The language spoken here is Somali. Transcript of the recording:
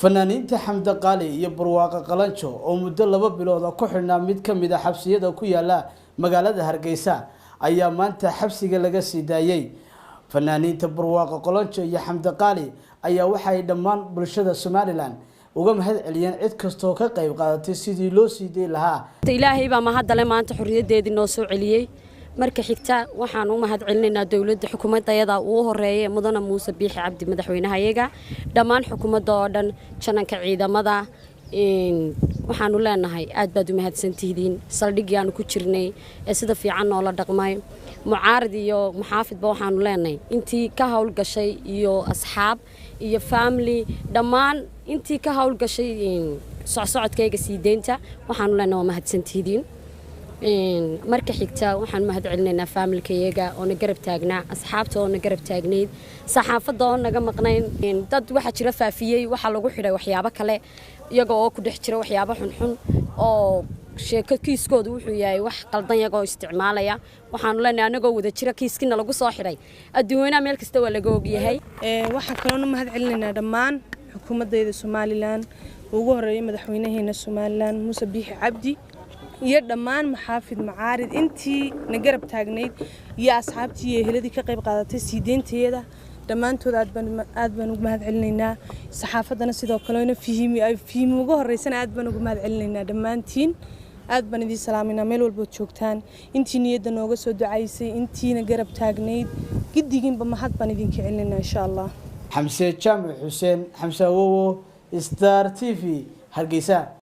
fanaaniinta Xamda Qaali iyo Barwaaqo Qalanjo oo muddo 2 bilood ku xirnaa mid ka mid ah xabsiyada ku yaala magaalada Hargeysa ayaa maanta xabsiga laga sii daayay. Fanaaniinta Barwaaqo Qalanjo iyo Xamda Qaali ayaa waxay dhammaan bulshada Somaliland uga mahad celiyeen cid kasto ka qayb qaadatay sidii loo sii deey lahaa. Ilaahay baa mahadale maanta xorriyadeedii noo soo celiyay. marka xigta waxaan u mahad celinaynaa dawladda xukuumadda uu horeeyay mudane Muuse Biixi Cabdi madaxweynaha iyaga dhammaan xukuumadda oo dhan jananka ciidamada waxaanu leenahay aad baad u mahadsantihiin saldhigii aan ku jirnay ee sida fiican oo la dhaqmay mucaarad iyo muxaafidba waxaanu leenahay intii ka hawl gashay iyo asxaab iyo family dhammaan intii ka hawl gashay socodkayga sii deynta waxaanu leenahay mahadsantihiin marka xigta waxaan mahad celinaynaa familkayga oo na garab taagnaa asxaabta oo na garab taagneed saxaafadda oo naga maqnayn dad waxa jira faafiyay waxa lagu xidhay waxyaabo kale iyaga oo ku dhex jira waxyaabo xun oo sheeko kiiskoodu wuxuu yahay wax qaldan iyaga oo isticmaalaya waxaan leenahay anagoo wada jira kiiskina lagu soo xidhay adduunweynaha meel kasta waa laga ogyahay waxa kale oo mahad celinaynaa dhammaan xukuumadda Somaliland ugu horeeyay madaxweynaheena Somaliland Muuse Biixi Cabdi iyo dhammaan maxaafid macaarid intii na garab taagneed iyo asxaabtii iyo heladii ka qayb qaadatay siideynteeda dhammaantood aad baan ugu mahad celinaynaa saxaafadana sidoo kale fiimi ugu horeysana aad baan ugu mahad celinaynaa dhammaantiin aad baan idin salaaminaa meel walba joogtaan intii niyadda nooga soo ducaysay intiina garab taagneed gidigiinba mahad baan idinka celinaynaa insha Allah Xamse Jaamac Xuseen Xamse Wowo Star TV Hargeysa.